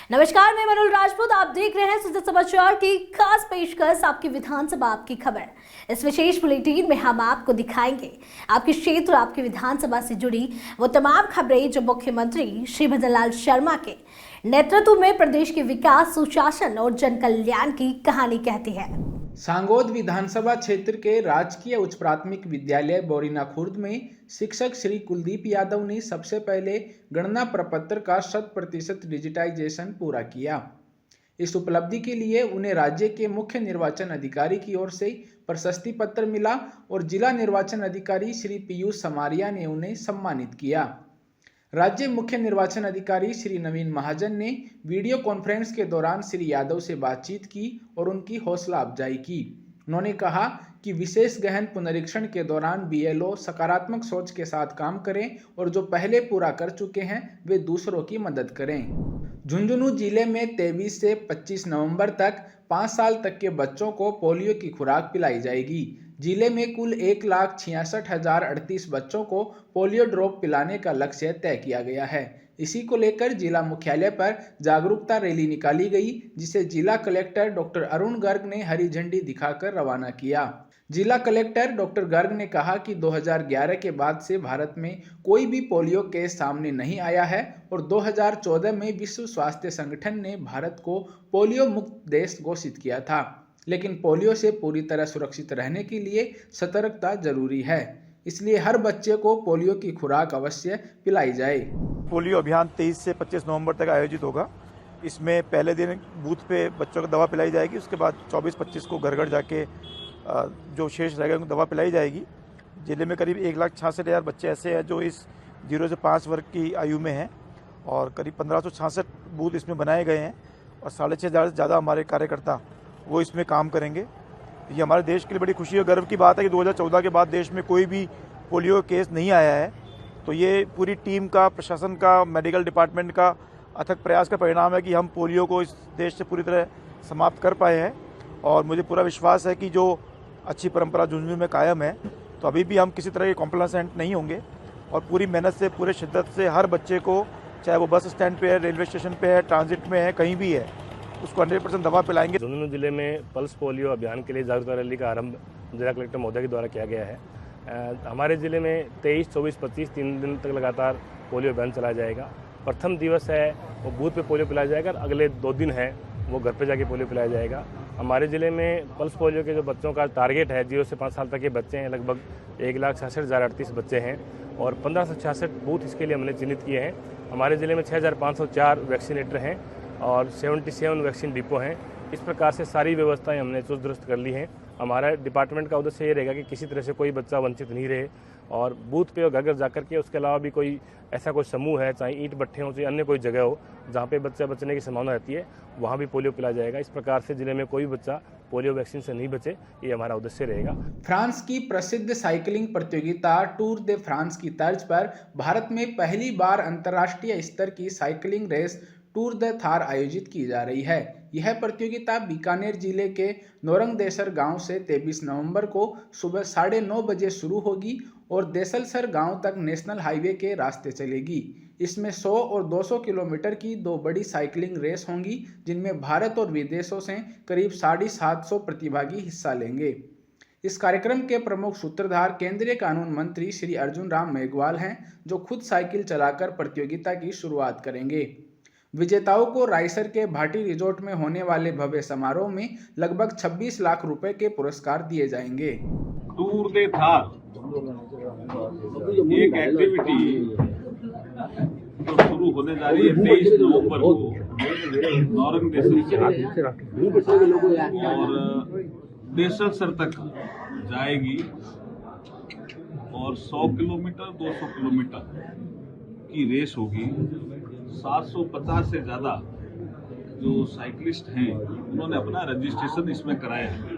नमस्कार, मैं मनोल राजपूत। आप देख रहे हैं सुजत समाचार की खास पेशकश आपकी विधानसभा आपकी खबर। इस विशेष बुलेटिन में हम आपको दिखाएंगे आपके क्षेत्र और आपकी विधानसभा से जुड़ी वो तमाम खबरें जो मुख्यमंत्री श्री भजन लाल शर्मा के नेतृत्व में प्रदेश के विकास, सुशासन और जन कल्याण की कहानी कहती है। सांगोद विधानसभा क्षेत्र के राजकीय उच्च प्राथमिक विद्यालय बोरीना खुर्द में शिक्षक श्री कुलदीप यादव ने सबसे पहले गणना प्रपत्र का 100% डिजिटाइजेशन पूरा किया। इस उपलब्धि के लिए उन्हें राज्य के मुख्य निर्वाचन अधिकारी की ओर से प्रशस्ति पत्र मिला और जिला निर्वाचन अधिकारी श्री पीयूष समारिया ने उन्हें सम्मानित किया। राज्य मुख्य निर्वाचन अधिकारी श्री नवीन महाजन ने वीडियो कॉन्फ्रेंस के दौरान श्री यादव से बातचीत की और उनकी हौसला अफजाई की। उन्होंने कहा कि विशेष गहन पुनरीक्षण के दौरान बीएलओ सकारात्मक सोच के साथ काम करें और जो पहले पूरा कर चुके हैं वे दूसरों की मदद करें। झुंझुनू जिले में 23 से 25 नवंबर तक 5 साल तक के बच्चों को पोलियो की खुराक पिलाई जाएगी। जिले में कुल 1,66,038 बच्चों को पोलियो ड्रॉप पिलाने का लक्ष्य तय किया गया है। इसी को लेकर जिला मुख्यालय पर जागरूकता रैली निकाली गई, जिसे जिला कलेक्टर डॉक्टर अरुण गर्ग ने हरी झंडी दिखाकर रवाना किया। जिला कलेक्टर डॉक्टर गर्ग ने कहा कि 2011 के बाद से भारत में कोई भी पोलियो केस सामने नहीं आया है और 2014 में विश्व स्वास्थ्य संगठन ने भारत को पोलियो मुक्त देश घोषित किया था। लेकिन पोलियो से पूरी तरह सुरक्षित रहने के लिए सतर्कता जरूरी है, इसलिए हर बच्चे को पोलियो की खुराक अवश्य पिलाई जाए। पोलियो अभियान 23 से 25 नवंबर तक आयोजित होगा। इसमें पहले दिन बूथ पे बच्चों को दवा पिलाई जाएगी, उसके बाद 24-25 को घर घर जाके जो शेष रहेगा उनको दवा पिलाई जाएगी। जिले में करीब 1,66,000 बच्चे ऐसे हैं जो इस 0 से 5 वर्ष की आयु में हैं और करीब 1566 बूथ इसमें बनाए गए हैं और 6,500 से ज़्यादा हमारे कार्यकर्ता वो इसमें काम करेंगे। ये हमारे देश के लिए बड़ी खुशी और गर्व की बात है कि 2014 के बाद देश में कोई भी पोलियो केस नहीं आया है। तो ये पूरी टीम का, प्रशासन का, मेडिकल डिपार्टमेंट का अथक प्रयास का परिणाम है कि हम पोलियो को इस देश से पूरी तरह समाप्त कर पाए हैं। और मुझे पूरा विश्वास है कि जो अच्छी परंपरा झुंझुनू में कायम है, तो अभी भी हम किसी तरह के कॉम्प्लासेंट नहीं होंगे और पूरी मेहनत से, पूरे शिद्दत से हर बच्चे को, चाहे वो बस स्टैंड पे है, रेलवे स्टेशन पे है, ट्रांजिट में है, कहीं भी है, उसको 100% दवा पिलाएंगे। झुंझुनू जिले में पल्स पोलियो अभियान के लिए जागरूकता रैली का आरंभ जिला कलेक्टर महोदय के द्वारा किया गया है। हमारे जिले में 23, 24, 25 3 दिन तक लगातार पोलियो अभियान चलाया जाएगा। प्रथम दिवस है वो बूथ पे पोलियो पिलाया जाएगा और अगले 2 दिन है वो घर पे जाके पोलियो पिलाया जाएगा। हमारे ज़िले में पल्स पोलियो के जो बच्चों का टारगेट है, 0 से 5 साल तक के बच्चे हैं, लगभग 1,66,038 बच्चे हैं और 1566 बूथ इसके लिए हमने चिन्हित किए हैं। हमारे ज़िले में 6,504 वैक्सीनेटर हैं और 77 वैक्सीन डिपो हैं। इस प्रकार से सारी व्यवस्थाएं हमने चुस्त दुरुस्त कर ली हैं। हमारा डिपार्टमेंट का उद्देश्य ये रहेगा कि किसी तरह से कोई बच्चा वंचित नहीं रहे और बूथ पे और घर घर जाकर के, उसके अलावा भी कोई ऐसा कोई समूह है, चाहे ईंट भट्ठे हो, चाहे अन्य कोई जगह हो जहाँ पे बच्चा बचने की संभावना रहती है, वहाँ भी पोलियो पिलाया जाएगा। इस प्रकार से जिले में कोई बच्चा पोलियो वैक्सीन से नहीं बचे, ये हमारा उद्देश्य रहेगा। फ्रांस की प्रसिद्ध साइकिलिंग प्रतियोगिता टूर दे फ्रांस की तर्ज पर भारत में पहली बार अंतर्राष्ट्रीय स्तर की cycling race Tour de Thar आयोजित की जा रही है। यह प्रतियोगिता बीकानेर जिले के नौरंगदेसर गांव से 23 नवंबर को सुबह 9:30 बजे शुरू होगी और देसलसर गांव तक नेशनल हाईवे के रास्ते चलेगी। इसमें 100 और 200 किलोमीटर की 2 बड़ी साइकिलिंग रेस होंगी, जिनमें भारत और विदेशों से करीब 750 प्रतिभागी हिस्सा लेंगे। इस कार्यक्रम के प्रमुख सूत्रधार केंद्रीय कानून मंत्री श्री अर्जुन राम मेघवाल हैं, जो खुद साइकिल चलाकर प्रतियोगिता की शुरुआत करेंगे। विजेताओं को रायसर के भाटी रिजोर्ट में होने वाले भव्य समारोह में लगभग 26 लाख रुपए के पुरस्कार दिए जाएंगे। टूर दे थार एक एक्टिविटी जो शुरू होने जा रही है 23 नवंबर को नौरंगदेसर और देसलसर तक जाएगी और 100 किलोमीटर 200 किलोमीटर की रेस होगी। 750 से ज़्यादा जो साइकिलिस्ट हैं उन्होंने अपना रजिस्ट्रेशन इसमें कराया है।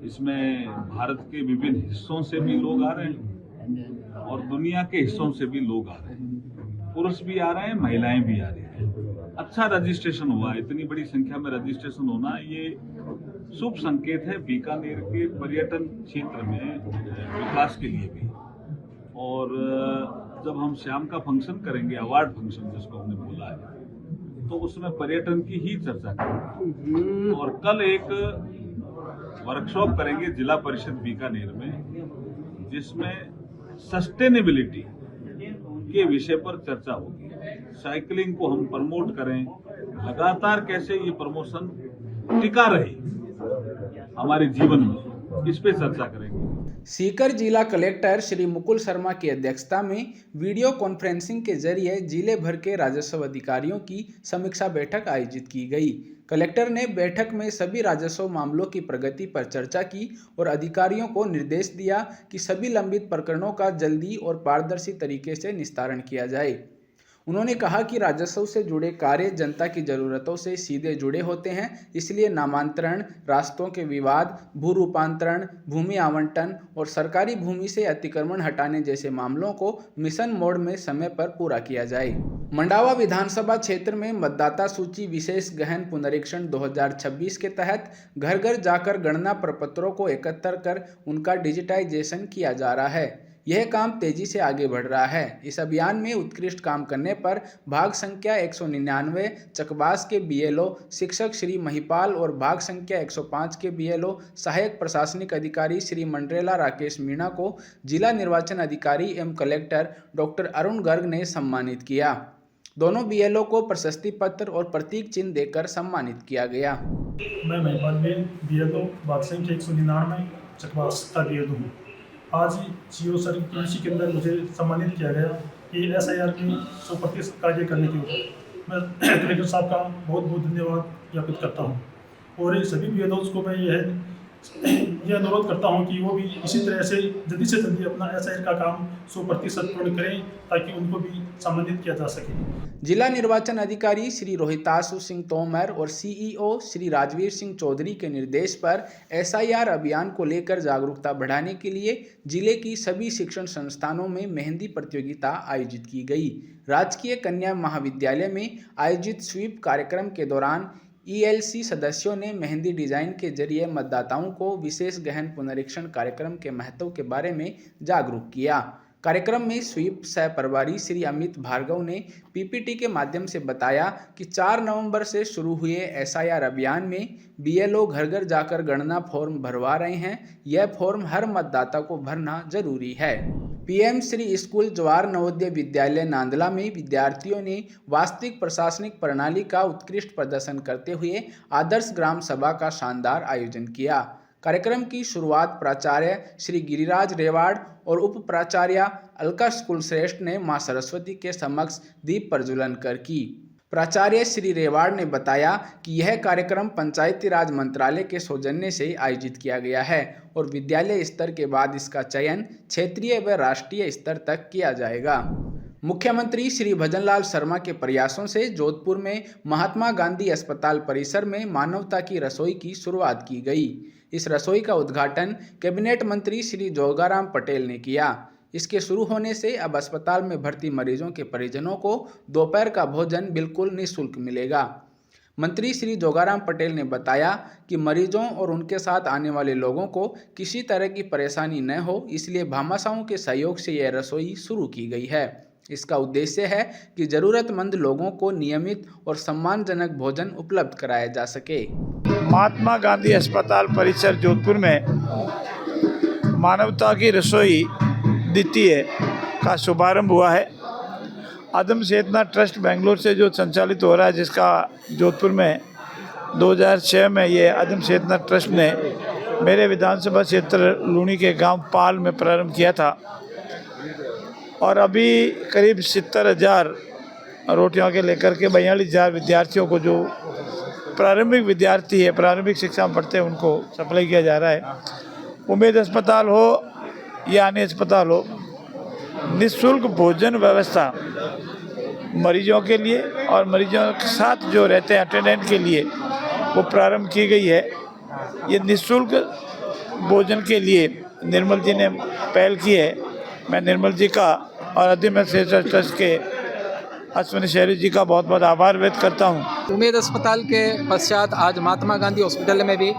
इसमें भारत के विभिन्न हिस्सों से भी लोग आ रहे हैं और दुनिया के हिस्सों से भी लोग आ रहे हैं। पुरुष भी आ रहे हैं, महिलाएं भी आ रही हैं। अच्छा रजिस्ट्रेशन हुआ है, इतनी बड़ी संख्या में रजिस्ट्रेशन होना ये शुभ संकेत है बीकानेर के पर्यटन क्षेत्र में विकास के लिए भी। और जब हम शाम का फंक्शन करेंगे, अवार्ड फंक्शन जिसको हमने बोला है, तो उसमें पर्यटन की ही चर्चा करेंगे। और कल एक वर्कशॉप करेंगे जिला परिषद बीकानेर में, जिसमें सस्टेनेबिलिटी के विषय पर चर्चा होगी। साइकिलिंग को हम प्रमोट करें, लगातार कैसे ये प्रमोशन टिका रहे हमारे जीवन में, इस पे चर्चा करेंगे। सीकर जिला कलेक्टर श्री मुकुल शर्मा की अध्यक्षता में वीडियो कॉन्फ्रेंसिंग के जरिए जिले भर के राजस्व अधिकारियों की समीक्षा बैठक आयोजित की गई। कलेक्टर ने बैठक में सभी राजस्व मामलों की प्रगति पर चर्चा की और अधिकारियों को निर्देश दिया कि सभी लंबित प्रकरणों का जल्दी और पारदर्शी तरीके से निस्तारण किया जाए। उन्होंने कहा कि राजस्व से जुड़े कार्य जनता की जरूरतों से सीधे जुड़े होते हैं, इसलिए नामांतरण, रास्तों के विवाद, भू रूपांतरण, भूमि आवंटन और सरकारी भूमि से अतिक्रमण हटाने जैसे मामलों को मिशन मोड में समय पर पूरा किया जाए। मंडावा विधानसभा क्षेत्र में मतदाता सूची विशेष गहन पुनरीक्षण 2026 के तहत घर घर जाकर गणना प्रपत्रों को एकत्र कर उनका डिजिटाइजेशन किया जा रहा है। यह काम तेजी से आगे बढ़ रहा है। इस अभियान में उत्कृष्ट काम करने पर भाग संख्या 199 चकबास के बीएलओ शिक्षक श्री महिपाल और भाग संख्या 105 के बीएलओ सहायक प्रशासनिक अधिकारी श्री मंडरेला राकेश मीणा को जिला निर्वाचन अधिकारी एवं कलेक्टर डॉक्टर अरुण गर्ग ने सम्मानित किया। दोनों बीएलओ को प्रशस्ति पत्र और प्रतीक चिन्ह देकर सम्मानित किया गया। मैं महिपाल बीएलओ भाग संख्या 199 चकबास का बीएलओ हूँ। आज सीओ सर की इसी के अंदर मुझे सम्मानित किया गया कि SIR की 100% कार्य करने के ऊपर। मैं कलेक्टर साहब का बहुत बहुत धन्यवाद ज्ञापित करता हूँ और सभी बीएलओज को मैं यह अनुरोध करता हूं कि वो भी इसी तरह से जल्दी अपना SIR का काम 100% पूर्ण करें ताकि उनको भी सम्मानित किया जा सके। जिला निर्वाचन अधिकारी श्री रोहितासु सिंह तोमर और CEO श्री राजवीर सिंह चौधरी के निर्देश पर SIR अभियान को लेकर जागरूकता बढ़ाने के लिए जिले की सभी शिक्षण संस्थानों में मेहंदी प्रतियोगिता आयोजित की गई। राजकीय कन्या महाविद्यालय में आयोजित स्वीप कार्यक्रम के दौरान ELC सदस्यों ने मेहंदी डिजाइन के जरिए मतदाताओं को विशेष गहन पुनरीक्षण कार्यक्रम के महत्व के बारे में जागरूक किया। कार्यक्रम में स्वीप सह प्रभारी श्री अमित भार्गव ने PPT के माध्यम से बताया कि 4 नवंबर से शुरू हुए SIR अभियान में BLO घर घर जाकर गणना फॉर्म भरवा रहे हैं। यह फॉर्म हर मतदाता को भरना जरूरी है। PM श्री स्कूल जवाहर नवोदय विद्यालय नांदला में विद्यार्थियों ने वास्तविक प्रशासनिक प्रणाली का उत्कृष्ट प्रदर्शन करते हुए आदर्श ग्राम सभा का शानदार आयोजन किया। कार्यक्रम की शुरुआत प्राचार्य श्री गिरिराज रेवाड़ और उप प्राचार्य अलका स्कूल श्रेष्ठ ने मां सरस्वती के समक्ष दीप प्रज्वलन कर की। प्राचार्य श्री रेवाड़ ने बताया कि यह कार्यक्रम पंचायती राज मंत्रालय के सौजन्य से आयोजित किया गया है और विद्यालय स्तर के बाद इसका चयन क्षेत्रीय व राष्ट्रीय स्तर तक किया जाएगा। मुख्यमंत्री श्री भजनलाल शर्मा के प्रयासों से जोधपुर में महात्मा गांधी अस्पताल परिसर में मानवता की रसोई की शुरुआत की गई। इस रसोई का उद्घाटन कैबिनेट मंत्री श्री जोगाराम पटेल ने किया। इसके शुरू होने से अब अस्पताल में भर्ती मरीजों के परिजनों को दोपहर का भोजन बिल्कुल निःशुल्क मिलेगा। मंत्री श्री जोगाराम पटेल ने बताया कि मरीजों और उनके साथ आने वाले लोगों को किसी तरह की परेशानी न हो, इसलिए भामाशाहों के सहयोग से यह रसोई शुरू की गई है। इसका उद्देश्य है कि जरूरतमंद लोगों को नियमित और सम्मानजनक भोजन उपलब्ध कराया जा सके। महात्मा गांधी अस्पताल परिसर जोधपुर में मानवता की रसोई द्वितीय का शुभारंभ हुआ है। आदम चेतना ट्रस्ट बेंगलोर से जो संचालित हो रहा है, जिसका जोधपुर में 2006 में ये आदम चेतना ट्रस्ट ने मेरे विधानसभा क्षेत्र लूणी के गांव पाल में प्रारंभ किया था और अभी करीब 70,000 रोटियों के लेकर के 42,000 विद्यार्थियों को, जो प्रारंभिक विद्यार्थी है, प्रारंभिक शिक्षा में पढ़ते हैं, उनको सप्लाई किया जा रहा है। उम्मीद अस्पताल हो या अन्य अस्पताल हो, निःशुल्क भोजन व्यवस्था मरीजों के लिए और मरीजों के साथ जो रहते हैं अटेंडेंट के लिए वो प्रारंभ की गई है। ये निःशुल्क भोजन के लिए निर्मल जी ने पहल की है। मैं निर्मल जी का और आदम चेतना ट्रस्ट के अश्विनी शहरी जी का बहुत बहुत आभार व्यक्त करता हूँ। उमेद अस्पताल के पश्चात आज महात्मा गांधी हॉस्पिटल में भी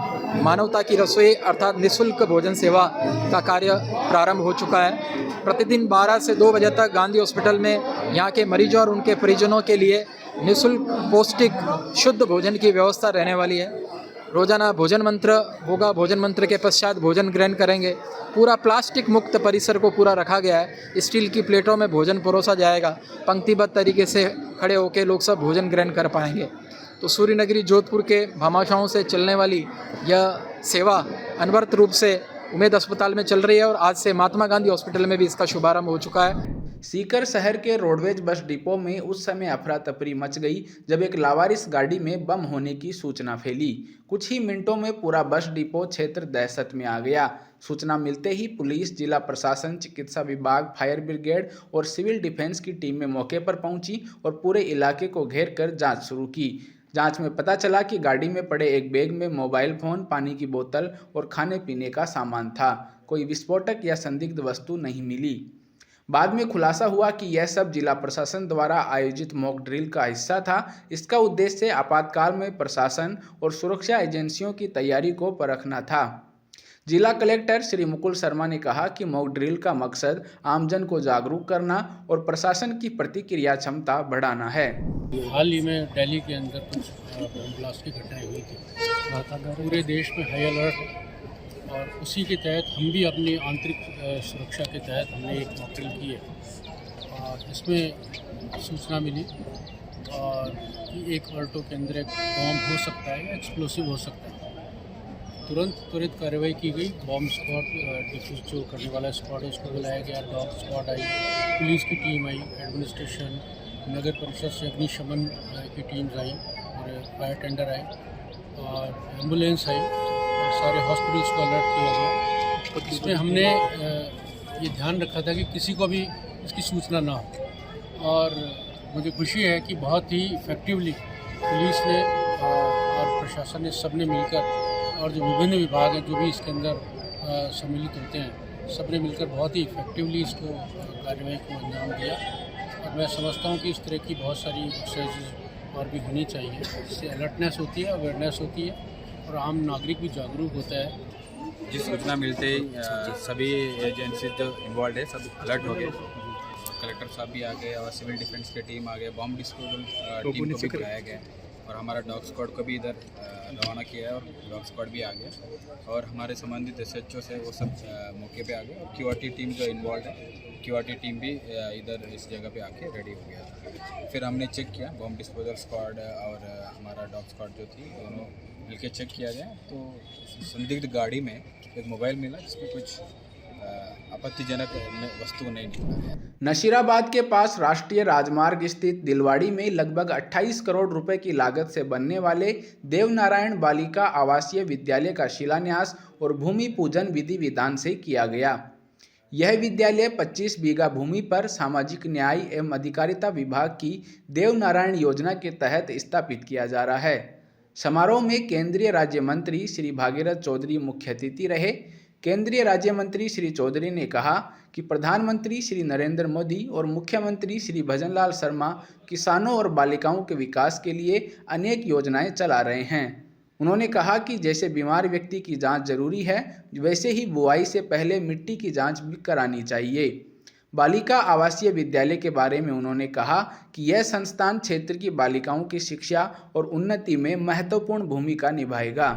मानवता की रसोई अर्थात निःशुल्क भोजन सेवा का कार्य प्रारंभ हो चुका है। प्रतिदिन 12 से 2 बजे तक गांधी हॉस्पिटल में यहाँ के मरीजों और उनके परिजनों के लिए निःशुल्क पौष्टिक शुद्ध भोजन की व्यवस्था रहने वाली है। रोजाना भोजन मंत्र होगा, भोजन मंत्र के पश्चात भोजन ग्रहण करेंगे। पूरा प्लास्टिक मुक्त परिसर को पूरा रखा गया है। स्टील की प्लेटों में भोजन परोसा जाएगा। पंक्तिबद्ध तरीके से खड़े होकर लोग सब भोजन ग्रहण कर पाएंगे। तो सूर्य नगरी जोधपुर के भामाशाहों से चलने वाली यह सेवा अनवरत रूप से उमेद अस्पताल में चल रही है और आज से महात्मा गांधी हॉस्पिटल में भी इसका शुभारंभ हो चुका है। सीकर शहर के रोडवेज बस डिपो में उस समय अफरा तफरी मच गई जब एक लावारिस गाड़ी में बम होने की सूचना फैली। कुछ ही मिनटों में पूरा बस डिपो क्षेत्र दहशत में आ गया। सूचना मिलते ही पुलिस, जिला प्रशासन, चिकित्सा विभाग, फायर ब्रिगेड और सिविल डिफेंस की टीम में मौके पर पहुंची और पूरे इलाके को घेर कर जांच शुरू की। जांच में पता चला कि गाड़ी में पड़े एक बैग में मोबाइल फोन, पानी की बोतल और खाने पीने का सामान था। कोई विस्फोटक या संदिग्ध वस्तु नहीं मिली। बाद में खुलासा हुआ कि यह सब जिला प्रशासन द्वारा आयोजित मॉक ड्रिल का हिस्सा था। इसका उद्देश्य आपातकाल में प्रशासन और सुरक्षा एजेंसियों की तैयारी को परखना था। जिला कलेक्टर श्री मुकुल शर्मा ने कहा कि मॉक ड्रिल का मकसद आमजन को जागरूक करना और प्रशासन की प्रतिक्रिया क्षमता बढ़ाना है। हाल ही में दिल्ली के अंदर कुछ बम ब्लास्ट की घटनाएं हुई थी। पूरे देश में हाई अलर्ट है और उसी के तहत हम भी अपनी आंतरिक सुरक्षा के तहत हमने एक मॉक ड्रिल की है। और इसमें सूचना मिली और कि एक ऑल्टो के अंदर एक बम हो सकता है या एक्सप्लोसिव हो सकता है। त्वरित कार्रवाई की गई। बॉम्ब स्क्वाड डिफ्यूज जो करने वाला स्क्वाड है उसको बुलाया गया। डॉग स्क्वाड आई, पुलिस की टीम आई, एडमिनिस्ट्रेशन, नगर परिषद से अग्निशमन की टीम्स आई और फायर टेंडर आए और एम्बुलेंस आई और सारे हॉस्पिटल्स को अलर्ट किया गया। तो इसमें हमने ये ध्यान रखा था कि किसी को भी इसकी सूचना ना हो। और मुझे खुशी है कि बहुत ही इफेक्टिवली पुलिस ने और प्रशासन ने सबने मिलकर और जो विभिन्न विभाग हैं जो भी इसके अंदर सम्मिलित होते हैं, सबने मिलकर बहुत ही इफेक्टिवली इसको कार्रवाई को अंजाम दिया। और मैं समझता हूँ कि इस तरह की बहुत सारी एक्सरसाइज और भी होनी चाहिए। इससे अलर्टनेस होती है, अवेयरनेस होती है और आम नागरिक भी जागरूक होता है। जिस सूचना मिलते ही सभी एजेंसी जो इन्वॉल्व है सब अलर्ट हो गए। कलेक्टर साहब भी आ गए और सिविल डिफेंस की टीम आ गए। बॉम्ब डिस्पोजल टीम को भी बुलाया गया और हमारा डॉग स्क्वाड को भी इधर रवाना किया है और डॉग स्क्वाड भी आ गया और हमारे संबंधित SHO से वो सब मौके पे आ गए। और QRT टीम जो इन्वॉल्व है, QRT टीम भी इधर इस जगह पे आके रेडी हो गया था। फिर हमने चेक किया बॉम्ब डिस्पोजल स्क्वाड और हमारा डॉग स्क्वाड जो थी, दोनों मिलकर चेक किया गया तो संदिग्ध गाड़ी में एक मोबाइल मिला जिसमें कुछ आपत्तिजनक वस्तु नहीं निकला। नशीराबाद के पास राष्ट्रीय राजमार्ग स्थित दिलवाड़ी में लगभग 28 करोड़ रुपए की लागत से बनने वाले देवनारायण बालिका आवासीय विद्यालय का शिलान्यास और भूमि पूजन विधि विधान से किया गया। यह विद्यालय 25 बीघा भूमि पर सामाजिक न्याय एवं अधिकारिता विभाग की देवनारायण योजना के तहत स्थापित किया जा रहा है। समारोह में केंद्रीय राज्य मंत्री श्री भागीरथ चौधरी मुख्य अतिथि रहे। केंद्रीय राज्य मंत्री श्री चौधरी ने कहा कि प्रधानमंत्री श्री नरेंद्र मोदी और मुख्यमंत्री श्री भजनलाल शर्मा किसानों और बालिकाओं के विकास के लिए अनेक योजनाएं चला रहे हैं। उन्होंने कहा कि जैसे बीमार व्यक्ति की जांच जरूरी है, वैसे ही बुआई से पहले मिट्टी की जांच भी करानी चाहिए। बालिका आवासीय विद्यालय के बारे में उन्होंने कहा कि यह संस्थान क्षेत्र की बालिकाओं की शिक्षा और उन्नति में महत्वपूर्ण भूमिका निभाएगा।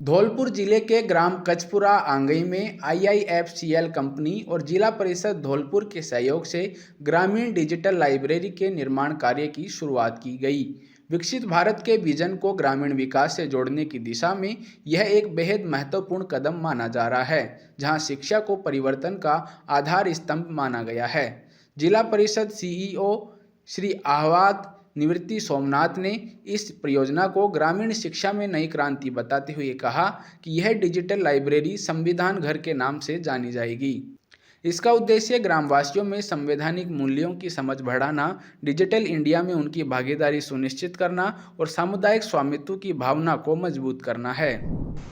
धौलपुर जिले के ग्राम कचपुरा आंगई में IIFCL कंपनी और जिला परिषद धौलपुर के सहयोग से ग्रामीण डिजिटल लाइब्रेरी के निर्माण कार्य की शुरुआत की गई। विकसित भारत के विजन को ग्रामीण विकास से जोड़ने की दिशा में यह एक बेहद महत्वपूर्ण कदम माना जा रहा है, जहां शिक्षा को परिवर्तन का आधार स्तंभ माना गया है। जिला परिषद CEO श्री आहवाद निवृत्ति सोमनाथ ने इस परियोजना को ग्रामीण शिक्षा में नई क्रांति बताते हुए कहा कि यह डिजिटल लाइब्रेरी संविधान घर के नाम से जानी जाएगी। इसका उद्देश्य ग्रामवासियों में संवैधानिक मूल्यों की समझ बढ़ाना, डिजिटल इंडिया में उनकी भागीदारी सुनिश्चित करना और सामुदायिक स्वामित्व की भावना को मजबूत करना है।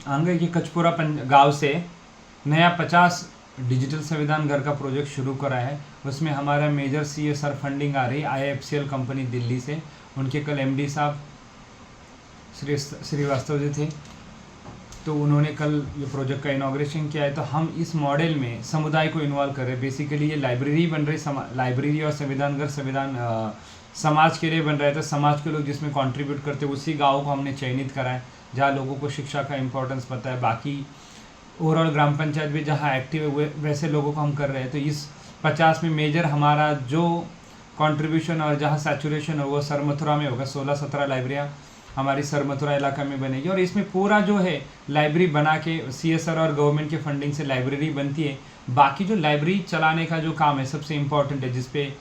आंगई की कचपुरा गांव से नया 50 डिजिटल संविधान घर का प्रोजेक्ट शुरू करा है। उसमें हमारा मेजर CSR फंडिंग आ रही IFCL कंपनी दिल्ली से। उनके कल MD साहब श्रीवास्तव जी थे, तो उन्होंने कल ये प्रोजेक्ट का इनॉग्रेशन किया है। तो हम इस मॉडल में समुदाय को इन्वॉल्व कर रहे हैं। बेसिकली ये लाइब्रेरी बन रही, लाइब्रेरी और संविधान घर समाज के लिए बन रहा है। तो समाज के लोग जिसमें कंट्रीब्यूट करते हैं उसी गाँव को हमने चयनित करा है जहाँ लोगों को शिक्षा का इम्पोर्टेंस पता है। बाकी ओवरऑल ग्राम पंचायत भी जहाँ एक्टिव है वैसे लोगों को हम कर रहे हैं। तो इस 50 में मेजर हमारा जो कंट्रीब्यूशन और जहाँ सैचुरेशन हो वो सरमथुरा में होगा। 16-17 लाइब्रेरियाँ हमारी सरमथुरा इलाका में बनेगी और इसमें पूरा जो है लाइब्रेरी बना के CSR और गवर्नमेंट के फंडिंग से लाइब्रेरी बनती है। बाकी जो लाइब्रेरी चलाने का जो काम है सबसे इम्पॉर्टेंट है, जिसपे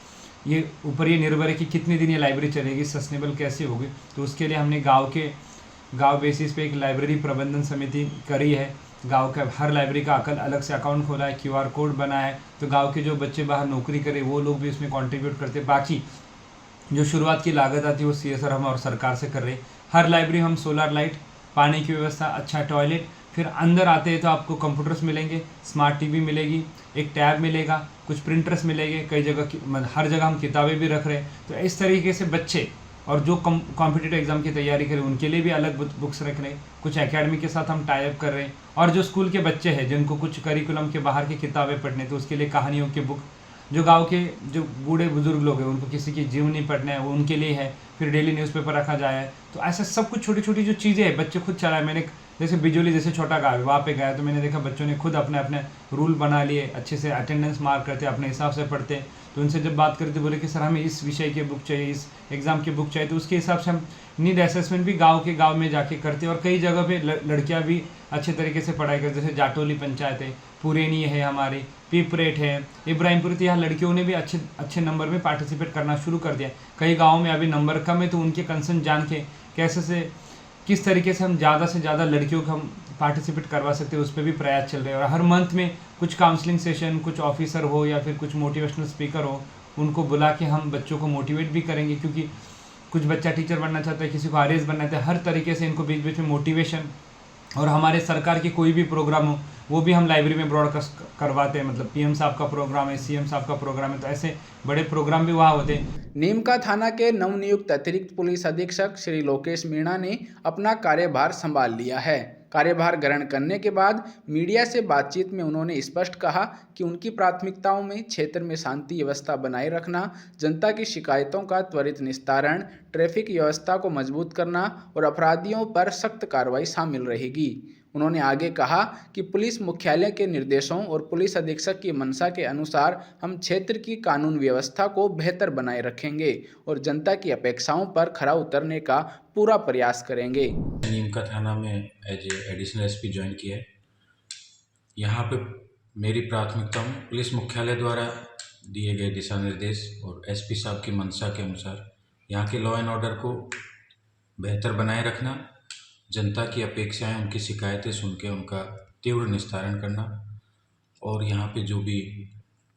ये ऊपर ये निर्भर है कि कितने दिन ये लाइब्रेरी चलेगी, सस्टेनेबल कैसे होगी। तो उसके लिए हमने गांव बेसिस पे एक लाइब्रेरी प्रबंधन समिति करी है। गांव का हर लाइब्रेरी का अलग से अकाउंट खोला है, QR कोड बना है। तो गांव के जो बच्चे बाहर नौकरी करे वो लोग भी उसमें कंट्रीब्यूट करते। बाकी जो शुरुआत की लागत आती है वो CSR हम और सरकार से कर रहे हैं। हर लाइब्रेरी हम सोलर लाइट, पानी की व्यवस्था, अच्छा टॉयलेट, फिर अंदर आते हैं तो आपको कंप्यूटर्स मिलेंगे, स्मार्ट TV मिलेगी, एक टैब मिलेगा, कुछ प्रिंटर्स मिलेंगे, कई जगह हर जगह हम किताबें भी रख रहे हैं। तो इस तरीके से बच्चे और जो कॉम्पिटिटिव एग्जाम की तैयारी करें उनके लिए भी अलग बुक्स रख रहे हैं। कुछ एकेडमी के साथ हम टाई अप कर रहे हैं। और जो स्कूल के बच्चे हैं जिनको कुछ करिकुलम के बाहर की किताबें पढ़ने, तो उसके लिए कहानियों की बुक, जो गांव के जो बूढ़े बुजुर्ग लोग हैं उनको किसी की जीवनी पढ़ना है वो उनके लिए है। फिर डेली न्यूज़पेपर रखा जाए। तो ऐसा सब कुछ छोटी छोटी जो चीज़ें हैं बच्चे खुद चलाए। मैंने जैसे बिजोली जैसे छोटा गाँव है वहाँ पे गया तो मैंने देखा बच्चों ने खुद अपने अपने रूल बना लिए, अच्छे से अटेंडेंस मार्क करते, अपने हिसाब से पढ़ते। तो उनसे जब बात करते बोले कि सर हमें इस विषय की बुक चाहिए, इस एग्ज़ाम की बुक चाहिए। तो उसके हिसाब से हम नीड असेसमेंट भी गांव में जाके करते। और कई जगह पे लड़कियां भी अच्छे तरीके से पढ़ाई करते, जैसे जाटोली पंचायत है, पुरेनी है हमारी, पिपरेट है, इब्राहिमपुर। तो यहाँ लड़कियों ने भी अच्छे नंबर में पार्टिसिपेट करना शुरू कर दिया। कई गाँव में अभी नंबर कम है तो उनके कंसर्न जान के किस तरीके से हम ज़्यादा से ज़्यादा लड़कियों को हम पार्टिसिपेट करवा सकते हैं उस पर भी प्रयास चल रहे हैं। और हर मंथ में कुछ काउंसलिंग सेशन, कुछ ऑफिसर हो या फिर कुछ मोटिवेशनल स्पीकर हो, उनको बुला के हम बच्चों को मोटिवेट भी करेंगे। क्योंकि कुछ बच्चा टीचर बनना चाहता है, किसी को RS बनना चाहता है। हर तरीके से इनको बीच बीच में मोटिवेशन, और हमारे सरकार की कोई भी प्रोग्राम हो वो भी हम लाइब्रेरी में ब्रॉडकास्ट करवाते हैं। मतलब PM साहब का प्रोग्राम है, CM साहब का प्रोग्राम है, तो ऐसे बड़े प्रोग्राम भी वहाँ होते हैं। नीमका थाना के नवनियुक्त अतिरिक्त पुलिस अधीक्षक श्री लोकेश मीणा ने अपना कार्यभार संभाल लिया है। कार्यभार ग्रहण करने के बाद मीडिया से बातचीत में उन्होंने स्पष्ट कहा कि उनकी प्राथमिकताओं में क्षेत्र में शांति व्यवस्था बनाए रखना, जनता की शिकायतों का त्वरित निस्तारण, ट्रैफिक व्यवस्था को मजबूत करना और अपराधियों पर सख्त कार्रवाई शामिल रहेगी। उन्होंने आगे कहा कि पुलिस मुख्यालय के निर्देशों और पुलिस अधीक्षक की मंशा के अनुसार हम क्षेत्र की कानून व्यवस्था को बेहतर बनाए रखेंगे और जनता की अपेक्षाओं पर खरा उतरने का पूरा प्रयास करेंगे। नीमका थाना में एज एडिशनल SP ज्वाइन किया है। यहाँ पे मेरी प्राथमिकता पुलिस मुख्यालय द्वारा दिए गए दिशा निर्देश और SP साहब की मंशा के अनुसार यहाँ के लॉ एंड ऑर्डर को बेहतर बनाए रखना, जनता की अपेक्षाएं, उनकी शिकायतें सुन के उनका तीव्र निस्तारण करना और यहाँ पे जो भी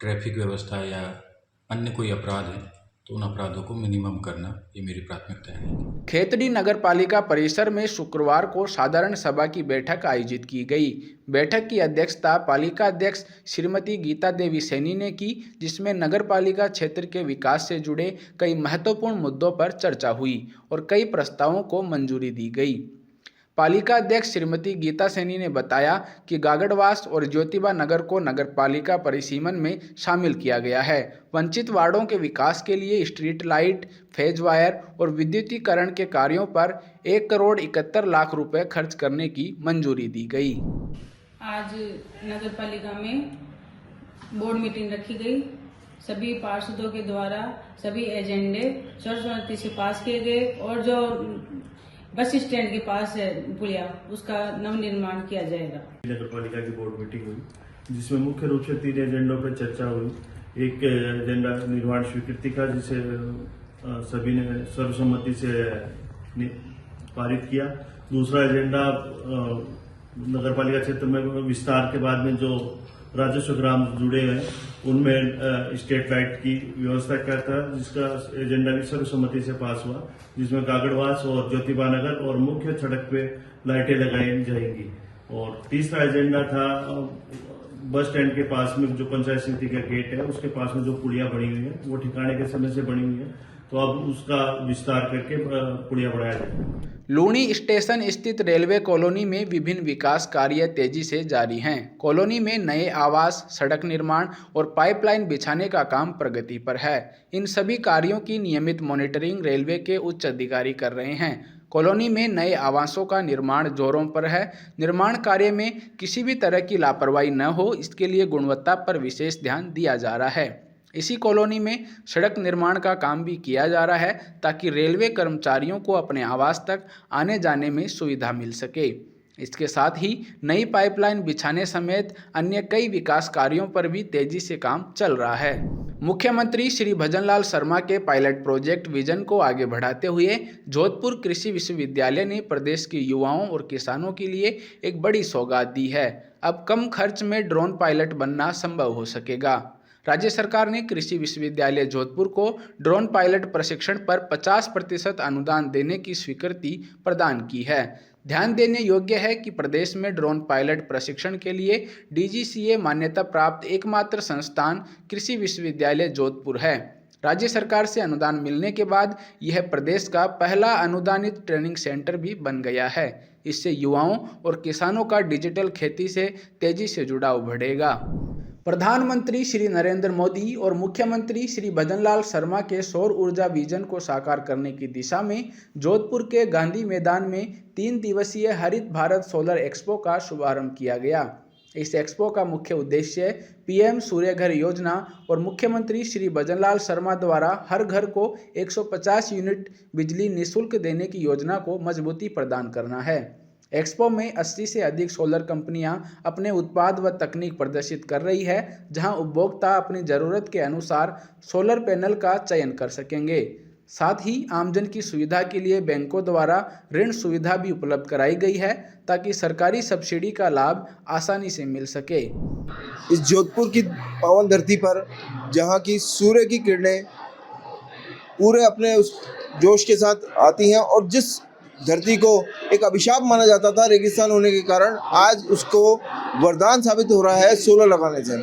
ट्रैफिक व्यवस्था या अन्य कोई अपराध है तो उन अपराधों को मिनिमम करना, ये मेरी प्राथमिकता है। खेतड़ी नगर पालिका परिसर में शुक्रवार को साधारण सभा की बैठक आयोजित की गई। बैठक की अध्यक्षता पालिका अध्यक्ष श्रीमती गीता देवी सैनी ने की, जिसमें नगर पालिका क्षेत्र के विकास से जुड़े कई महत्वपूर्ण मुद्दों पर चर्चा हुई और कई प्रस्तावों को मंजूरी दी गई। पालिका अध्यक्ष श्रीमती गीता सैनी ने बताया कि गागड़वास और ज्योतिबा नगर को नगर पालिका परिसीमन में शामिल किया गया है। वंचित वार्डों के विकास के लिए स्ट्रीट लाइट, फेज वायर और विद्युतीकरण के कार्यों पर 1,71,00,000 रुपए खर्च करने की मंजूरी दी गई। आज नगर पालिका में बोर्ड मीटिंग रखी गई। सभी पार्षदों के द्वारा सभी एजेंडे सर्वसम्मति से पास किए गए और जो बस स्टैंड के पास है पुलिया, उसका नवनिर्माण किया जाएगा। नगर पालिका की बोर्ड मीटिंग हुई जिसमें मुख्य रूप से 3 एजेंडों पर चर्चा हुई। एक एजेंडा निर्माण स्वीकृति का, जिसे सभी ने सर्वसम्मति से पारित किया। दूसरा एजेंडा नगर पालिका क्षेत्र में विस्तार के बाद में जो राजस्व ग्राम जुड़े हैं उनमें स्ट्रीट लाइट की व्यवस्था क्या था, जिसका एजेंडा भी सर्वसम्मति से पास हुआ, जिसमें गागड़वास और ज्योतिबा नगर और मुख्य सड़क पे लाइटें लगाई जाएंगी। और तीसरा एजेंडा था बस स्टैंड के पास में जो पंचायत समिति का गेट है उसके पास में जो पुलिया बनी हुई है वो ठिकाने के समय से बनी हुई है, तो अब उसका विस्तार करके पुलिया बढ़ाया जाएगा। लूणी स्टेशन स्थित रेलवे कॉलोनी में विभिन्न विकास कार्य तेजी से जारी हैं। कॉलोनी में नए आवास, सड़क निर्माण और पाइपलाइन बिछाने का काम प्रगति पर है। इन सभी कार्यों की नियमित मॉनिटरिंग रेलवे के उच्च अधिकारी कर रहे हैं। कॉलोनी में नए आवासों का निर्माण जोरों पर है। निर्माण कार्य में किसी भी तरह की लापरवाही न हो, इसके लिए गुणवत्ता पर विशेष ध्यान दिया जा रहा है। इसी कॉलोनी में सड़क निर्माण का काम भी किया जा रहा है ताकि रेलवे कर्मचारियों को अपने आवास तक आने जाने में सुविधा मिल सके। इसके साथ ही नई पाइपलाइन बिछाने समेत अन्य कई विकास कार्यों पर भी तेजी से काम चल रहा है। मुख्यमंत्री श्री भजनलाल शर्मा के पायलट प्रोजेक्ट विजन को आगे बढ़ाते हुए जोधपुर कृषि विश्वविद्यालय ने प्रदेश के युवाओं और किसानों के लिए एक बड़ी सौगात दी है। अब कम खर्च में ड्रोन पायलट बनना संभव हो सकेगा। राज्य सरकार ने कृषि विश्वविद्यालय जोधपुर को ड्रोन पायलट प्रशिक्षण पर 50% अनुदान देने की स्वीकृति प्रदान की है। ध्यान देने योग्य है कि प्रदेश में ड्रोन पायलट प्रशिक्षण के लिए DGCA मान्यता प्राप्त एकमात्र संस्थान कृषि विश्वविद्यालय जोधपुर है। राज्य सरकार से अनुदान मिलने के बाद यह प्रदेश का पहला अनुदानित ट्रेनिंग सेंटर भी बन गया है। इससे युवाओं और किसानों का डिजिटल खेती से तेजी से जुड़ाव बढ़ेगा। प्रधानमंत्री श्री नरेंद्र मोदी और मुख्यमंत्री श्री भजनलाल शर्मा के सौर ऊर्जा विजन को साकार करने की दिशा में जोधपुर के गांधी मैदान में 3 दिवसीय हरित भारत सोलर एक्सपो का शुभारंभ किया गया। इस एक्सपो का मुख्य उद्देश्य PM सूर्य घर योजना और मुख्यमंत्री श्री भजनलाल शर्मा द्वारा हर घर को 150 यूनिट बिजली निःशुल्क देने की योजना को मजबूती प्रदान करना है। एक्सपो में 80 से अधिक सोलर कंपनियां अपने उत्पाद व तकनीक प्रदर्शित कर रही है, जहां उपभोक्ता अपनी ज़रूरत के अनुसार सोलर पैनल का चयन कर सकेंगे। साथ ही आमजन की सुविधा के लिए बैंकों द्वारा ऋण सुविधा भी उपलब्ध कराई गई है ताकि सरकारी सब्सिडी का लाभ आसानी से मिल सके। इस जोधपुर की पावन धरती पर जहां की सूर्य की किरणें पूरे अपने उस जोश के साथ आती हैं और जिस धरती को एक अभिशाप माना जाता था रेगिस्तान होने के कारण, आज उसको वरदान साबित हो रहा है सोलर लगाने से।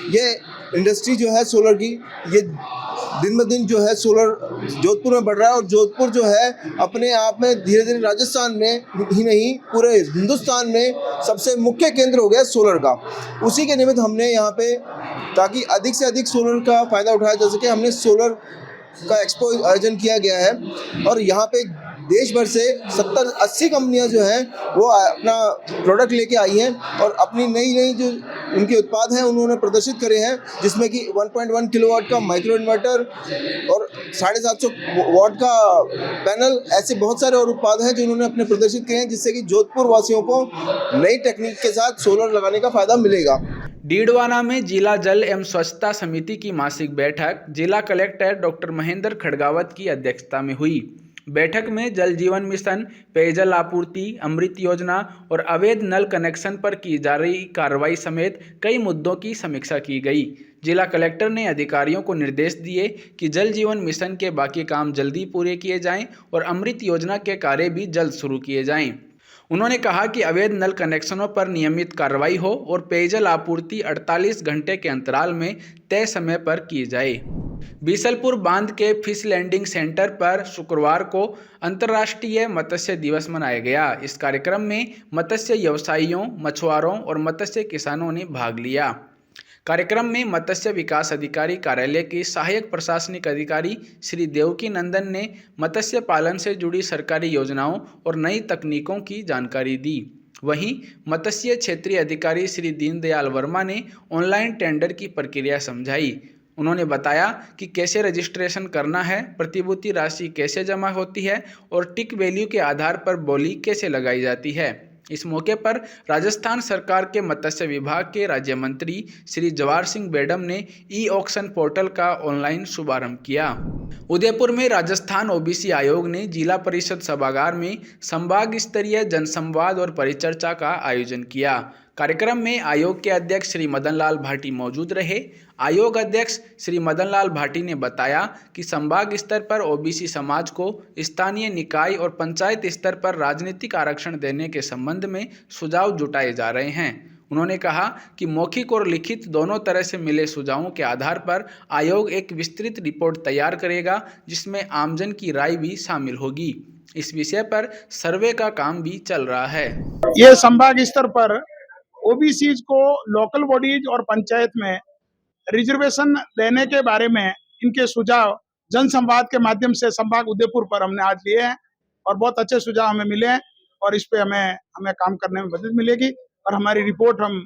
ये इंडस्ट्री जो है सोलर की, ये दिन ब दिन जो है सोलर जोधपुर में बढ़ रहा है और जोधपुर जो है अपने आप में धीरे धीरे राजस्थान में ही नहीं पूरे हिंदुस्तान में सबसे मुख्य केंद्र हो गया सोलर का। उसी के निमित्त हमने यहाँ पे, ताकि अधिक से अधिक सोलर का फ़ायदा उठाया जा सके, हमने सोलर का एक्सपो आयोजन किया गया है और यहाँ पे देश भर से 70-80 कंपनियां जो हैं वो अपना प्रोडक्ट लेके आई हैं और अपनी नई जो उनके उत्पाद हैं उन्होंने प्रदर्शित करे हैं, जिसमें कि 1.1 किलोवाट का माइक्रो इन्वर्टर और 750 वाट का पैनल, ऐसे बहुत सारे और उत्पाद हैं जो उन्होंने अपने प्रदर्शित किए हैं, जिससे कि जोधपुर वासियों को नई टेक्निक के साथ सोलर लगाने का फायदा मिलेगा। डीडवाना में जिला जल एवं स्वच्छता समिति की मासिक बैठक जिला कलेक्टर डॉक्टर महेंद्र खड़गावत की अध्यक्षता में हुई। बैठक में जल जीवन मिशन, पेयजल आपूर्ति, अमृत योजना और अवैध नल कनेक्शन पर की जा रही कार्रवाई समेत कई मुद्दों की समीक्षा की गई। जिला कलेक्टर ने अधिकारियों को निर्देश दिए कि जल जीवन मिशन के बाकी काम जल्दी पूरे किए जाएं और अमृत योजना के कार्य भी जल्द शुरू किए जाएं। उन्होंने कहा कि अवैध नल कनेक्शनों पर नियमित कार्रवाई हो और पेयजल आपूर्ति 48 घंटे के अंतराल में तय समय पर की जाए। बीसलपुर बांध के फिश लैंडिंग सेंटर पर शुक्रवार को अंतर्राष्ट्रीय मत्स्य दिवस मनाया गया। इस कार्यक्रम में मत्स्य व्यवसायियों, मछुआरों और मत्स्य किसानों ने भाग लिया। कार्यक्रम में मत्स्य विकास अधिकारी कार्यालय के सहायक प्रशासनिक अधिकारी श्री देवकी नंदन ने मत्स्य पालन से जुड़ी सरकारी योजनाओं और नई तकनीकों की जानकारी दी। वहीं मत्स्य क्षेत्रीय अधिकारी श्री दीनदयाल वर्मा ने ऑनलाइन टेंडर की प्रक्रिया समझाई। उन्होंने बताया कि कैसे रजिस्ट्रेशन करना है, प्रतिभूति राशि कैसे जमा होती है और टिक वैल्यू के आधार पर बोली कैसे लगाई जाती है। इस मौके पर राजस्थान सरकार के मत्स्य विभाग के राज्य मंत्री श्री जवाहर सिंह बेडम ने ई-ऑक्शन पोर्टल का ऑनलाइन शुभारंभ किया। उदयपुर में राजस्थान ओबीसी आयोग ने जिला परिषद सभागार में संभाग स्तरीय जनसंवाद और परिचर्चा का आयोजन किया। कार्यक्रम में आयोग के अध्यक्ष श्री मदन लाल भाटी मौजूद रहे। आयोग अध्यक्ष श्री मदन लाल भाटी ने बताया कि संभाग स्तर पर ओबीसी समाज को स्थानीय निकाय और पंचायत स्तर पर राजनीतिक आरक्षण देने के संबंध में सुझाव जुटाए जा रहे हैं। उन्होंने कहा कि मौखिक और लिखित दोनों तरह से मिले सुझावों के आधार पर आयोग एक विस्तृत रिपोर्ट तैयार करेगा, जिसमें आमजन की राय भी शामिल होगी। इस विषय पर सर्वे का काम भी चल रहा है। ये संभाग स्तर पर ओबीसी को लोकल बॉडीज और पंचायत में रिजर्वेशन देने के बारे में इनके सुझाव जनसंवाद के माध्यम से संभाग उदयपुर पर हमने आज लिए हैं और बहुत अच्छे सुझाव हमें मिले हैं और इस पे हमें काम करने में मदद मिलेगी और हमारी रिपोर्ट हम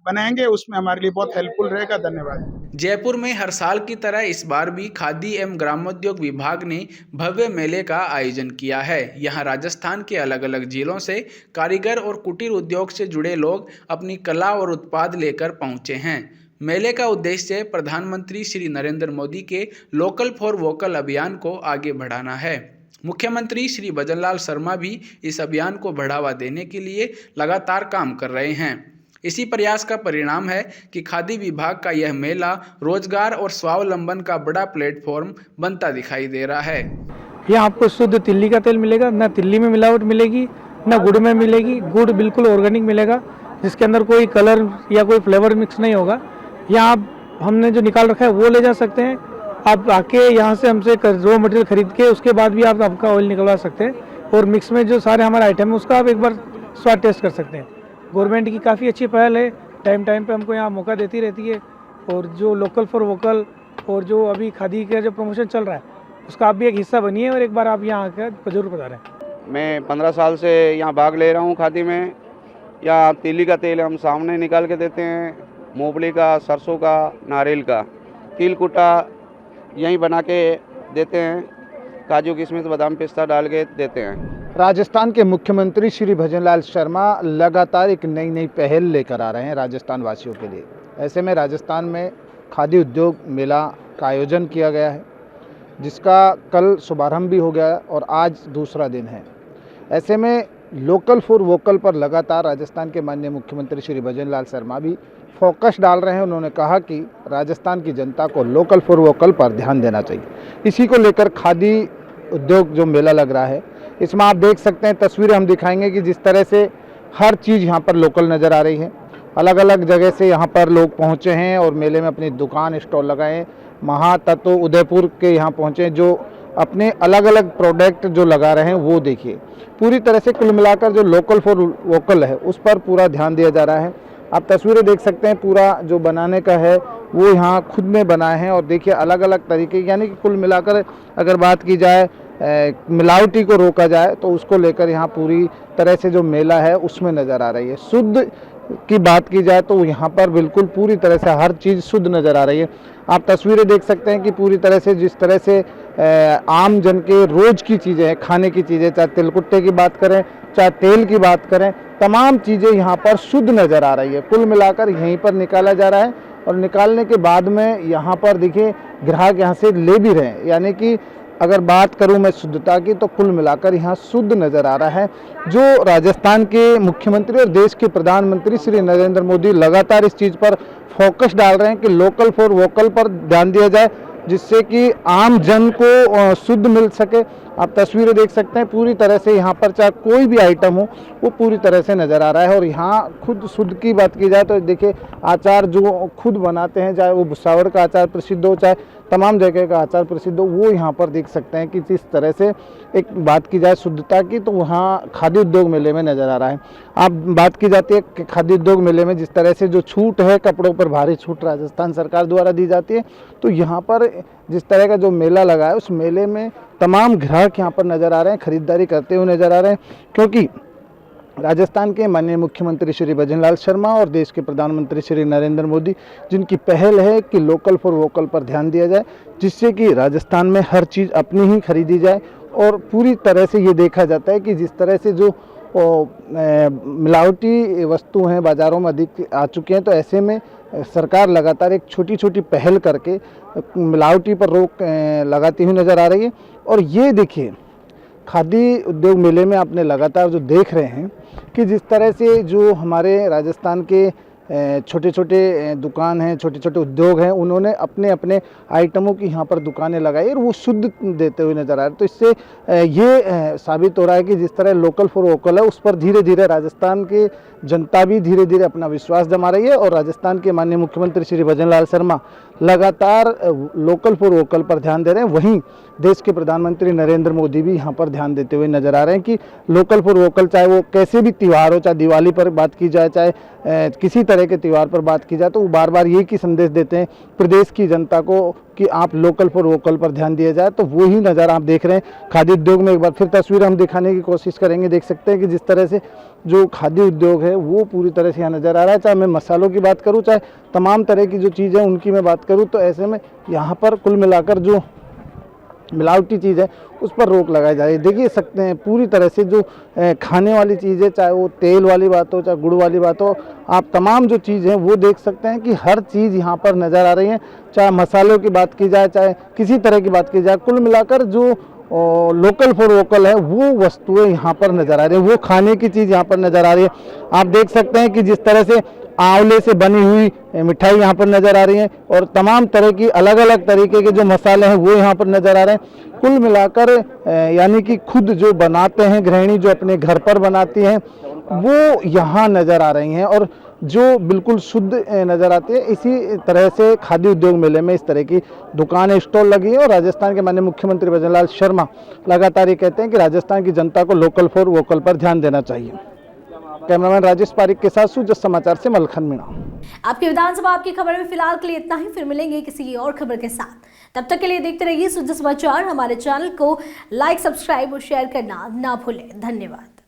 बनाएंगे, उसमें हमारे लिए बहुत हेल्पफुल रहेगा। धन्यवाद। जयपुर में हर साल की तरह इस बार भी खादी एवं ग्रामोद्योग विभाग ने भव्य मेले का आयोजन किया है। यहाँ राजस्थान के अलग अलग जिलों से कारीगर और कुटीर उद्योग से जुड़े लोग अपनी कला और उत्पाद लेकर पहुँचे हैं। मेले का उद्देश्य प्रधानमंत्री श्री नरेंद्र मोदी के लोकल फॉर वोकल अभियान को आगे बढ़ाना है। मुख्यमंत्री श्री भजनलाल शर्मा भी इस अभियान को बढ़ावा देने के लिए लगातार काम कर रहे हैं। इसी प्रयास का परिणाम है कि खादी विभाग का यह मेला रोजगार और स्वावलंबन का बड़ा प्लेटफॉर्म बनता दिखाई दे रहा है। यहाँ आपको शुद्ध तिल्ली का तेल मिलेगा, ना तिल्ली में मिलावट मिलेगी, ना गुड़ में मिलेगी। गुड़ बिल्कुल ऑर्गेनिक मिलेगा, जिसके अंदर कोई कलर या कोई फ्लेवर मिक्स नहीं होगा। यहाँ आप हमने जो निकाल रखा है वो ले जा सकते हैं। आप आके यहाँ से हमसे रॉ मटेरियल खरीद के उसके बाद भी आप आपका ऑयल निकलवा सकते हैं और मिक्स में जो सारे हमारे आइटम है उसका आप एक बार स्वाद टेस्ट कर सकते हैं। गवर्नमेंट की काफ़ी अच्छी पहल है, टाइम पे हमको यहाँ मौका देती रहती है और जो लोकल फॉर वोकल और जो अभी खादी का जो प्रमोशन चल रहा है उसका आप भी एक हिस्सा बनिए और एक बार आप यहाँ आकर जरूर बता रहे हैं। मैं 15 साल से यहाँ भाग ले रहा हूँ खादी में। यहाँ तिल्ली का तेल हम सामने निकाल के देते हैं, मूंगफली का, सरसों का, नारियल का, तिल कुटा यहीं बना के देते हैं, काजू किशमिश बादाम पिस्ता डाल के देते हैं। राजस्थान के मुख्यमंत्री श्री भजनलाल शर्मा लगातार एक नई पहल लेकर आ रहे हैं राजस्थान वासियों के लिए। ऐसे में राजस्थान में खादी उद्योग मेला का आयोजन किया गया है, जिसका कल शुभारंभ भी हो गया और आज दूसरा दिन है। ऐसे में लोकल फॉर वोकल पर लगातार राजस्थान के माननीय मुख्यमंत्री श्री भजनलाल शर्मा भी फोकस डाल रहे हैं। उन्होंने कहा कि राजस्थान की जनता को लोकल फॉर वोकल पर ध्यान देना चाहिए। इसी को लेकर खादी उद्योग जो मेला लग रहा है, इसमें आप देख सकते हैं, तस्वीरें हम दिखाएंगे कि जिस तरह से हर चीज़ यहाँ पर लोकल नज़र आ रही है। अलग अलग जगह से यहाँ पर लोग पहुँचे हैं और मेले में अपनी दुकान स्टॉल लगाए हैं। महातत्व उदयपुर के यहाँ पहुँचे, जो अपने अलग अलग प्रोडक्ट जो लगा रहे हैं वो देखिए। पूरी तरह से कुल मिलाकर जो लोकल फॉर वोकल है उस पर पूरा ध्यान दिया जा रहा है। आप तस्वीरें देख सकते हैं, पूरा जो बनाने का है वो यहाँ खुद ने बनाए हैं और देखिए अलग अलग तरीके, यानी कि कुल मिलाकर अगर बात की जाए मिलावटी को रोका जाए तो उसको लेकर यहाँ पूरी तरह से जो मेला है उसमें नज़र आ रही है। शुद्ध की बात की जाए तो यहाँ पर बिल्कुल पूरी तरह से हर चीज़ शुद्ध नज़र आ रही है। आप तस्वीरें देख सकते हैं कि पूरी तरह से जिस तरह से आम जन के रोज़ की चीज़ें हैं, खाने की चीज़ें, चाहे तिलकुट्टे की बात करें, चाहे तेल की बात करें, तमाम चीज़ें यहाँ पर शुद्ध नज़र आ रही है। कुल मिलाकर यहीं पर निकाला जा रहा है और निकालने के बाद में यहाँ पर देखिए ग्राहक यहाँ से ले भी रहे हैं। यानी कि अगर बात करूं मैं शुद्धता की तो कुल मिलाकर यहाँ शुद्ध नज़र आ रहा है। जो राजस्थान के मुख्यमंत्री और देश के प्रधानमंत्री श्री नरेंद्र मोदी लगातार इस चीज़ पर फोकस डाल रहे हैं कि लोकल फॉर वोकल पर ध्यान दिया जाए, जिससे कि आम जन को शुद्ध मिल सके। आप तस्वीरें देख सकते हैं, पूरी तरह से यहाँ पर चाहे कोई भी आइटम हो वो पूरी तरह से नज़र आ रहा है। और यहाँ खुद शुद्ध की बात की जाए तो देखिए अचार जो खुद बनाते हैं, चाहे वो भुसावल का अचार प्रसिद्ध हो, चाहे तमाम जगह का अचार प्रसिद्ध हो, वो यहाँ पर देख सकते हैं कि किस तरह से एक बात की जाए शुद्धता की तो वहाँ खादी उद्योग मेले में नज़र आ रहा है। आप बात की जाती है कि खादी उद्योग मेले में जिस तरह से जो छूट है, कपड़ों पर भारी छूट राजस्थान सरकार द्वारा दी जाती है, तो यहाँ पर जिस तरह का जो मेला लगा है उस मेले में तमाम ग्राहक यहाँ पर नज़र आ रहे हैं, खरीदारी करते हुए नज़र आ रहे हैं। क्योंकि राजस्थान के माननीय मुख्यमंत्री श्री भजनलाल शर्मा और देश के प्रधानमंत्री श्री नरेंद्र मोदी, जिनकी पहल है कि लोकल फॉर वोकल पर ध्यान दिया जाए, जिससे कि राजस्थान में हर चीज़ अपनी ही खरीदी जाए। और पूरी तरह से ये देखा जाता है कि जिस तरह से जो मिलावटी वस्तु हैं बाज़ारों में अधिक आ चुके हैं, तो ऐसे में सरकार लगातार एक छोटी छोटी पहल करके मिलावटी पर रोक लगाती हुई नज़र आ रही है। और ये देखिए खादी उद्योग मेले में आपने लगातार जो देख रहे हैं कि जिस तरह से जो हमारे राजस्थान के छोटे छोटे दुकान हैं, छोटे छोटे उद्योग हैं, उन्होंने अपने अपने आइटमों की यहाँ पर दुकानें लगाई और वो शुद्ध देते हुए नज़र आ रहे हैं। तो इससे ये साबित हो रहा है कि जिस तरह लोकल फॉर वोकल है, उस पर धीरे धीरे राजस्थान की जनता भी धीरे धीरे अपना विश्वास जमा रही है और राजस्थान के माननीय मुख्यमंत्री श्री भजन लाल शर्मा लगातार लोकल फॉर वोकल पर ध्यान दे रहे हैं। वहीं देश के प्रधानमंत्री नरेंद्र मोदी भी यहाँ पर ध्यान देते हुए नजर आ रहे हैं कि लोकल फॉर वोकल, चाहे वो कैसे भी त्यौहार हो, चाहे दिवाली पर बात की जाए, चाहे किसी तरह के त्यौहार पर बात की जाए, तो वो बार बार यही की संदेश देते हैं प्रदेश की जनता को कि आप लोकल फॉर वोकल पर ध्यान दिया जाए। तो वही नज़र आप देख रहे हैं खादी उद्योग में। एक बार फिर तस्वीर हम दिखाने की कोशिश करेंगे। देख सकते हैं कि जिस तरह से जो खादी उद्योग है वो पूरी तरह से यहाँ नज़र आ रहा है। चाहे मैं मसालों की बात करूँ, चाहे तमाम तरह की जो चीज़ें उनकी मैं बात करूँ, तो ऐसे में यहाँ पर कुल मिलाकर जो मिलावटी चीज़ है उस पर रोक लगाई जा रही है। देखिए सकते हैं पूरी तरह से जो खाने वाली चीज़ है, चाहे वो तेल वाली बात हो, चाहे गुड़ वाली बात हो, आप तमाम जो चीज़ है वो देख सकते हैं कि हर चीज़ यहाँ पर नज़र आ रही है। चाहे मसालों की बात की जाए, चाहे किसी तरह की बात की जाए, कुल मिलाकर जो लोकल फॉर वोकल है वो वस्तुएं यहाँ पर नज़र आ रही है, वो खाने की चीज़ यहाँ पर नज़र आ रही है। आप देख सकते हैं कि जिस तरह से आंवले से बनी हुई मिठाई यहाँ पर नज़र आ रही है और तमाम तरह की अलग अलग तरीके के जो मसाले हैं वो यहाँ पर नज़र आ रहे हैं। कुल मिलाकर यानी कि खुद जो बनाते हैं गृहिणी, जो अपने घर पर बनाती हैं, वो यहाँ नज़र आ रही हैं और जो बिल्कुल शुद्ध नज़र आती है। इसी तरह से खादी उद्योग मेले में इस तरह की दुकानें, स्टॉल लगी है और राजस्थान के माननीय मुख्यमंत्री भजन लाल शर्मा लगातार ये कहते हैं कि राजस्थान की जनता को लोकल फॉर वोकल पर ध्यान देना चाहिए। कैमरामैन राजेश पारिक के साथ सुजस समाचार से मलखन मीणा। आपकी विधानसभा आपकी खबर में फिलहाल के लिए इतना ही। फिर मिलेंगे किसी और खबर के साथ। तब तक के लिए देखते रहिए सुजस समाचार। हमारे चैनल को लाइक, सब्सक्राइब और शेयर करना ना भूलें। धन्यवाद।